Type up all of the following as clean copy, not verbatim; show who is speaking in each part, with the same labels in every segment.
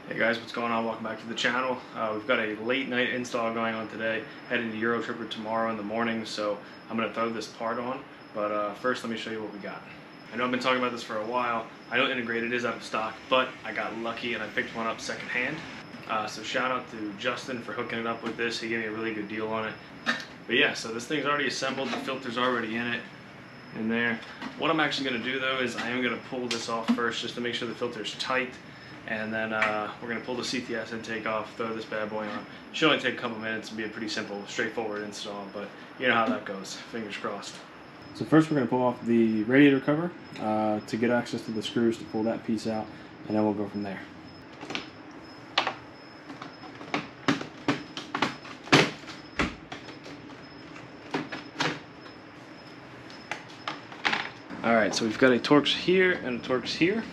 Speaker 1: Hey guys, what's going on? Welcome back to the channel. We've got a late night install going on today, heading to Eurotripper tomorrow in the morning, so I'm going to throw this part on, but first let me show you what we got. I know I've been talking about this for a while. I know Integrated is out of stock, but I got lucky and I picked one up secondhand. So shout out to Justin for hooking it up with this. He gave me a really good deal on it. But yeah, so this thing's already assembled, the filter's already in it, in there. What I'm actually going to do though is I am going to pull this off first just to make sure the filter's tight. And then we're going to pull the CTS intake off, throw this bad boy on. It should only take a couple minutes and be a pretty simple, straightforward install, but you know how that goes. Fingers crossed. So first we're going to pull off the radiator cover to get access to the screws to pull that piece out, and then we'll go from there. Alright, so we've got a Torx here and a Torx here.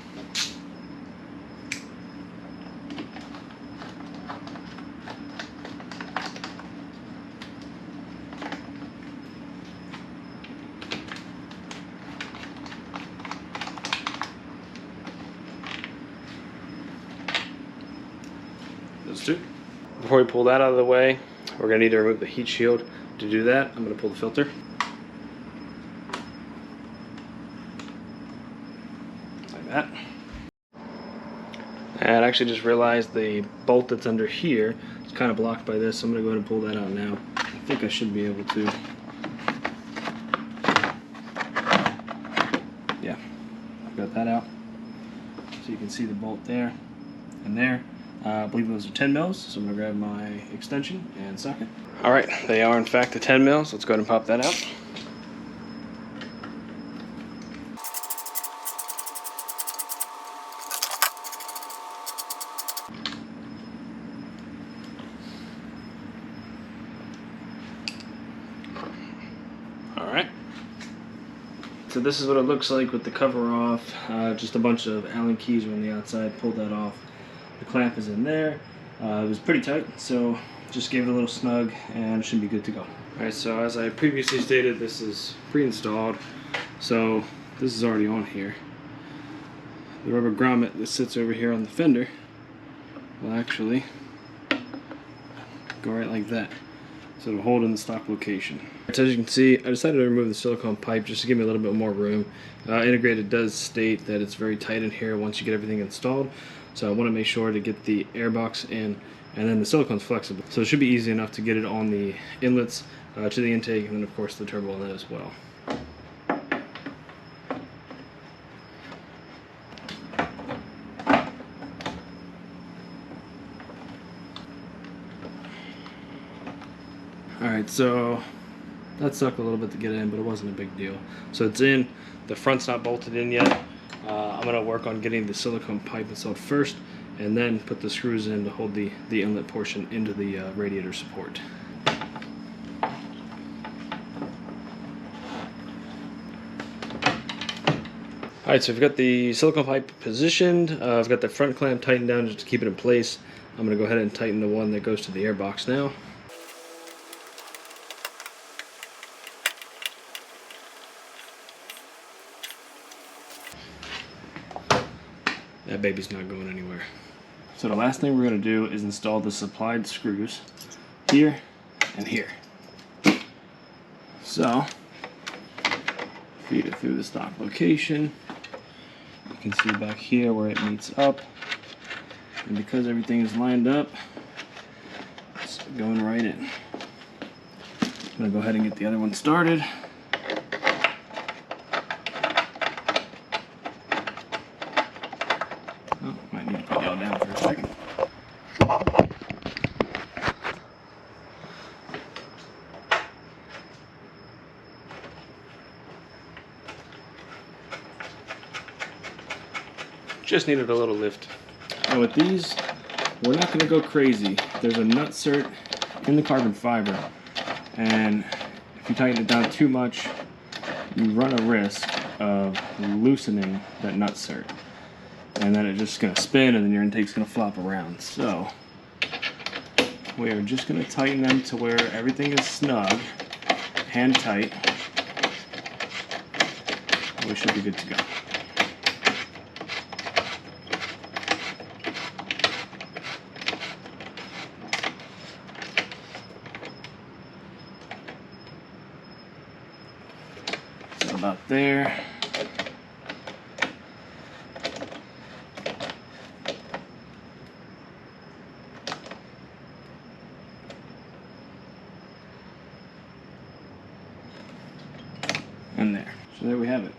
Speaker 1: Those two. Before we pull that out of the way, we're going to need to remove the heat shield. To do that, I'm going to pull the filter. Like that. And I actually just realized the bolt that's under here is kind of blocked by this, so I'm going to go ahead and pull that out now. I think I should be able to. Yeah, got that out. So you can see the bolt there and there. I believe those are 10 mils, so I'm going to grab my extension and socket. Alright, they are in fact the 10 mils. Let's go ahead and pop that out. Alright. So this is what it looks like with the cover off. Just a bunch of Allen keys on the outside. Pulled that off. The clamp is in there. It was pretty tight, so just gave it a little snug and it should be good to go. Alright, so as I previously stated, this is pre-installed, so this is already on here. The rubber grommet that sits over here on the fender will actually go right like that, so it'll hold in the stock location. So as you can see, I decided to remove the silicone pipe just to give me a little bit more room. Integrated does state that it's very tight in here once you get everything installed, so I want to make sure to get the air box in, and then the silicone's flexible, so it should be easy enough to get it on the inlets to the intake, and then of course the turbo on that as well. Alright, so that sucked a little bit to get in, but it wasn't a big deal. So it's in, the front's not bolted in yet. I'm going to work on getting the silicone pipe installed first, and then put the screws in to hold the inlet portion into the radiator support. Alright, so we've got the silicone pipe positioned. I've got the front clamp tightened down just to keep it in place. I'm going to go ahead and tighten the one that goes to the air box now. That baby's not going anywhere. So the last thing we're going to do is install the supplied screws here and here. So, feed it through the stock location. You can see back here where it meets up. And because everything is lined up, it's going right in. I'm going to go ahead and get the other one started. Oh, might need to put y'all down for a second. Just needed a little lift. Now with these, we're not going to go crazy. There's a nut cert in the carbon fiber, and if you tighten it down too much, you run a risk of loosening that nut cert. And then it's just going to spin, and then your intake's going to flop around. So we are just going to tighten them to where everything is snug, hand tight. We should be good to go. about there. And there. So there we have it.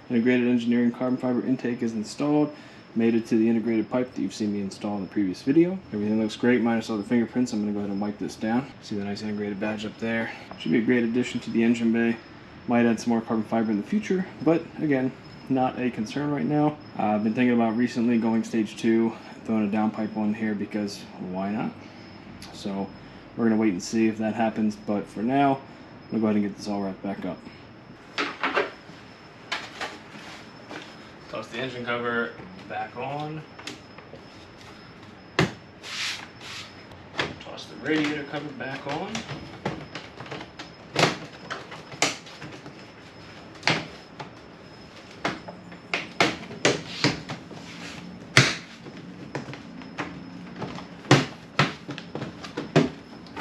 Speaker 1: Integrated engineering carbon fiber intake is installed. Made it to the integrated pipe that you've seen me install in the previous video. Everything looks great minus all the fingerprints. I'm going to go ahead and wipe this down. See the nice integrated badge up there. Should be a great addition to the engine bay. Might add some more carbon fiber in the future, but again, not a concern right now. I've been thinking about recently going stage 2, throwing a downpipe on here because why not? So we're going to wait and see if that happens, but for now, I'm going to go ahead and get this all wrapped back up. Toss the engine cover back on. Toss the radiator cover back on.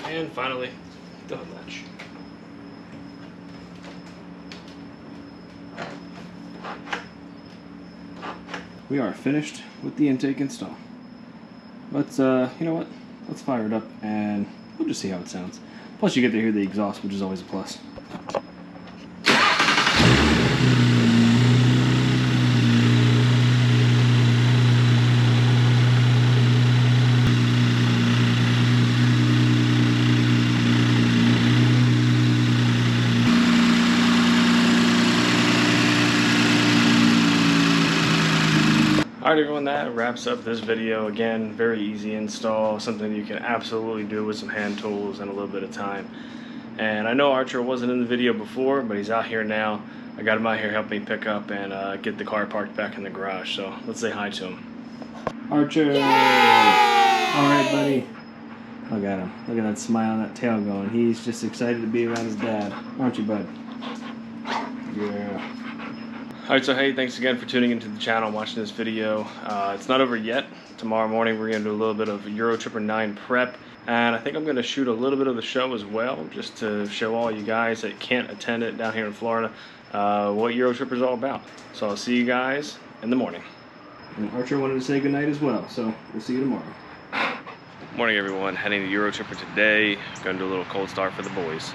Speaker 1: And finally, the hood latch. We are finished with the intake install. Let's, you know what? Let's fire it up and we'll just see how it sounds. Plus you get to hear the exhaust, which is always a plus. Alright everyone, that wraps up this video. Again, very easy install, something you can absolutely do with some hand tools and a little bit of time. And I know Archer wasn't in the video before, but he's out here now. I got him out here helping me pick up and get the car parked back in the garage, so let's say hi to him. Archer! Alright buddy. Look at him. Look at that smile and that tail going. He's just excited to be around his dad. Aren't you, bud? Yeah. Alright, so hey, thanks again for tuning into the channel and watching this video. It's not over yet. Tomorrow morning we're going to do a little bit of Eurotripper 9 prep, and I think I'm going to shoot a little bit of the show as well, just to show all you guys that can't attend it down here in Florida what Eurotripper is all about. So I'll see you guys in the morning. And Archer wanted to say goodnight as well, so we'll see you tomorrow. Morning everyone, heading to Eurotripper today. Going to do a little cold start for the boys.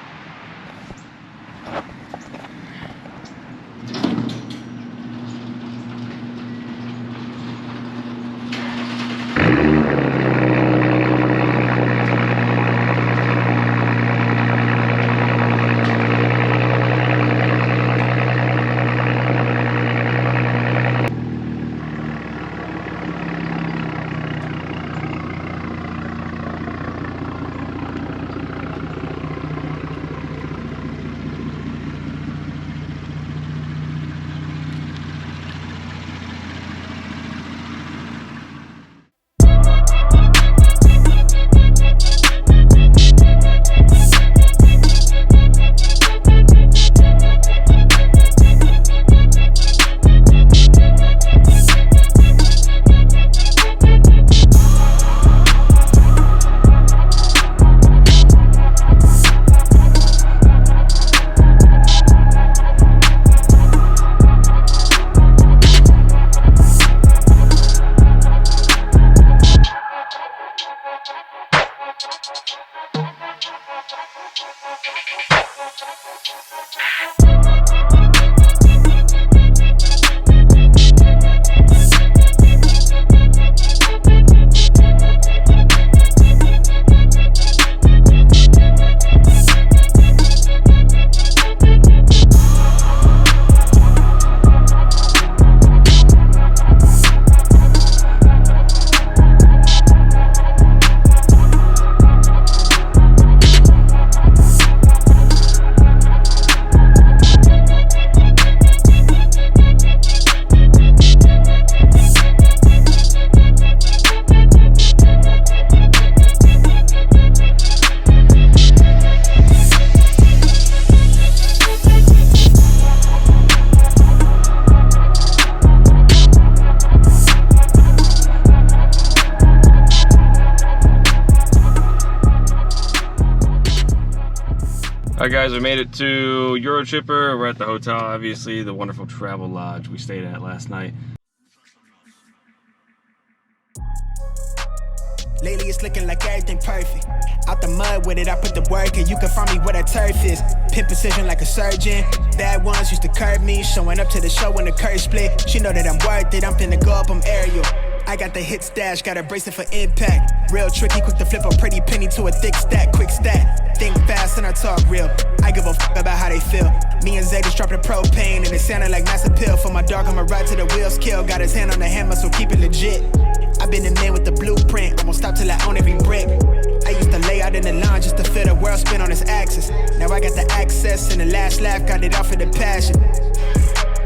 Speaker 1: Alright guys, we made it to Eurotripper. We're at the hotel, obviously, the wonderful travel lodge we stayed at last night.
Speaker 2: Lately it's looking like everything perfect. Out the mud with it, I put the work in. You can find me where that turf is. Pin precision like a surgeon. Bad ones used to curb me. Showing up to the show when the curve split. She know that I'm worth it, I'm finna go up, I'm aerial. I got the hit stash, got a bracelet for impact. Real tricky, quick to flip a pretty penny to a thick stack, quick stat. Think fast and I talk real. I give a f about how they feel. Me and Zay just dropped the propane and it sounded like mass appeal. For my dog, I'ma ride to the wheels kill. Got his hand on the hammer, so keep it legit. I've been the man with the blueprint. I won't stop till I own every brick. I used to lay out in the line just to feel the world spin on its axis. Now I got the access and the last laugh, got it off of the passion.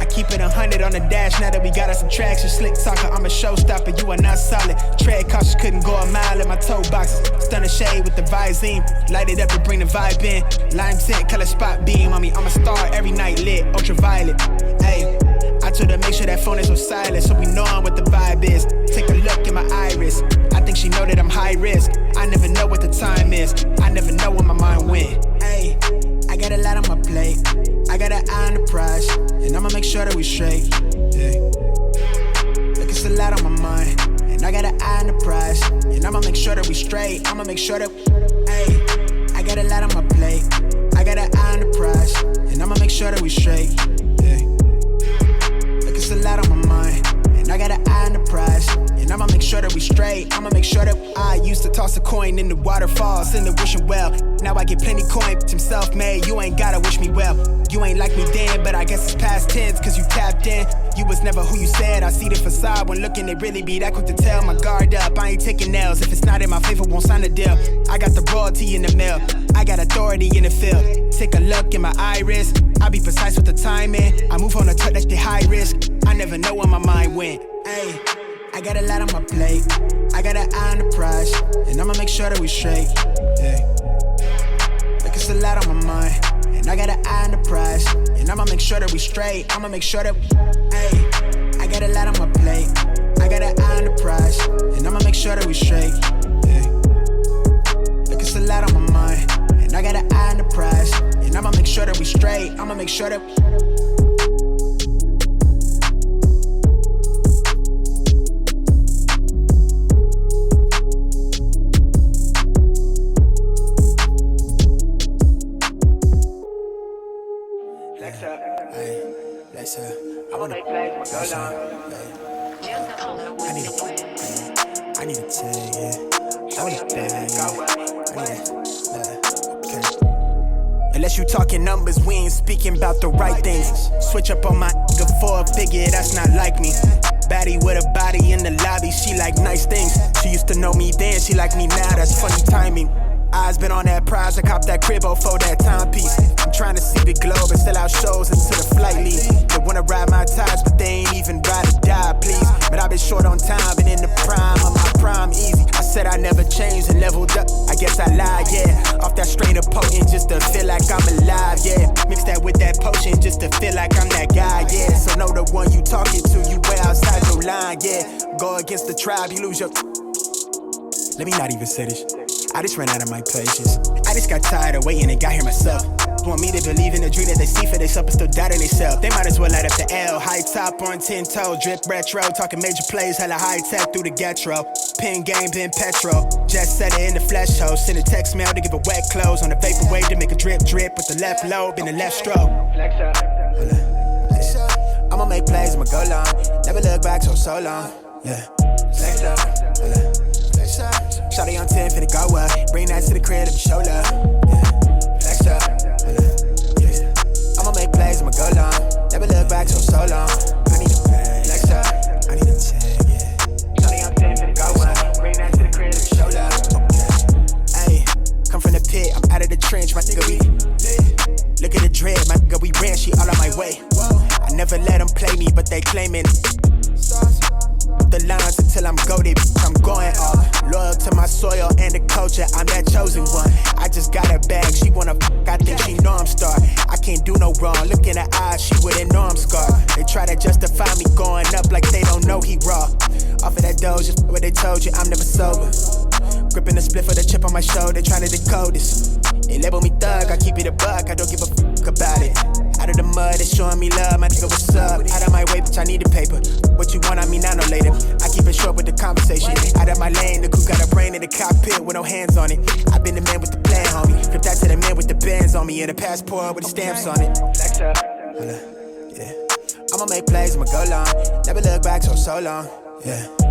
Speaker 2: I keep it 100 on the dash now that we got us some traction. Slick talker, I'm a showstopper, you are not solid. Tread cautious, couldn't go a mile in my toe boxes. Stun a shade with the Visine, light it up to bring the vibe in. Lime tint, color spot beam on me, I'm a star every night lit, ultraviolet. Ayy, I told her make sure that phone is on silent so we know what the vibe is. Take a look in my iris, I think she know that I'm high risk. I never know what the time is, I never know when my mind went. Ayy, I got a lot on my plate, I got an eye on the prize, and I'ma make sure that we straight. Yeah. Look, it's a lot on my mind, and I got an eye on the prize, and I'ma make sure that we straight. I'ma make sure that, ayy, I got a lot on my plate, I got an eye on the prize, and I'ma make sure that we straight. Yeah. Look, it's a lot on my mind, and I got an eye on the prize, and I'ma make sure that we straight. I'ma make sure that I used to toss a coin in the waterfalls, in the wishing well. Now I get plenty coin, I'm self-made, you ain't gotta wish me well. You ain't like me then, but I guess it's past tense, cause you tapped in. You was never who you said, I see the facade when looking, it really be that quick to tell. My guard up, I ain't taking nails, if it's not in my favor, won't sign a deal. I got the royalty in the mail, I got authority in the field. Take a look in my iris, I be precise with the timing. I move on a touch, that's the high risk, I never know where my mind went. Ayy, I got a lot on my plate, I got an eye on the prize, and I'ma make sure that we straight. Yeah. Look, it's a lot on my mind, and I got an eye on the prize, and I'ma make sure that we straight. I'ma make sure that, ayy, I got a lot on my plate, I got an eye on the prize, and I'ma make sure that we straight. Yeah. Look, it's a lot on my mind, and I got an eye on the prize, and I'ma make sure that we straight. I'ma make sure that. I wanna listen, I need a tag, yeah. I want a bag, yeah. Unless you talking numbers, we ain't speaking about the right things. Switch up on my nigga for a figure, that's not like me. Baddie with a body in the lobby, she like nice things. She used to know me then, she like me now, that's funny timing. Eyes been on that prize, I copped that cribbo for that timepiece. I'm trying to see the globe and sell out shows until the flight leaves. They wanna ride my tides, but they ain't even ride or die, please. But I've been short on time, been in the prime of my prime easy. I said I never changed and leveled up, I guess I lied, yeah. Off that strain of potent just to feel like I'm alive, yeah. Mix that with that potion just to feel like I'm that guy, yeah. So know the one you talking to, you way outside your line, yeah. Go against the tribe, you lose your... Let me not even say this. I just ran out of my patience. I just got tired of waiting and got here myself. Want me to believe in the dream that they see for themselves but still doubt in themselves. They might as well light up the L. High top on 10 toes, drip retro. Talking major plays, hella high tech through the getro. Pin game, been petro. Just set it in the flesh hole. Send a text mail to give a wet clothes. On the vapor wave to make a drip drip with the left lobe in the left stroke. I'ma make plays, I'ma go long. Never look back so long. Yeah. Flex up. Shawty on 10, finna go up. Bring that to the crib, let me show love. Yeah. Flex up. Yeah. I'ma make plays, I'ma go long. Never look back so long. I need a bag. Flex up. I need a tag, yeah. Shawty on 10, finna go up. Bring that to the crib, let me show love. Okay. Ayy, come from the pit, I'm out of the trench, my nigga, we lit. Look at the dread, my nigga, we ran, she all on my way. I never let them play me, but they claiming the lines until I'm goated, I'm going off. Loyal to my soil and the culture, I'm that chosen one. I just got a bag, she wanna I think she know I'm star. I can't do no wrong, look in her eyes, she wouldn't know I'm scarred. They try to justify me going up like they don't know he raw. Off of that doge, just what they told you, I'm never sober. Gripping the split for the chip on my shoulder, trying to decode this. They label me thug, I keep it a buck, I don't give a fuck about it. Out of the mud, they showing me love, my nigga, what's up? Out of my way, bitch, I need the paper. What you want, I mean, I know later. I keep it short with the conversation. Out of my lane, the crew got a brain in the cockpit with no hands on it. I've been the man with the plan, homie. Flip that to the man with the bands on me and a passport with the stamps on it. Yeah. I'ma make plays, I'ma go long. Never look back so long. Yeah.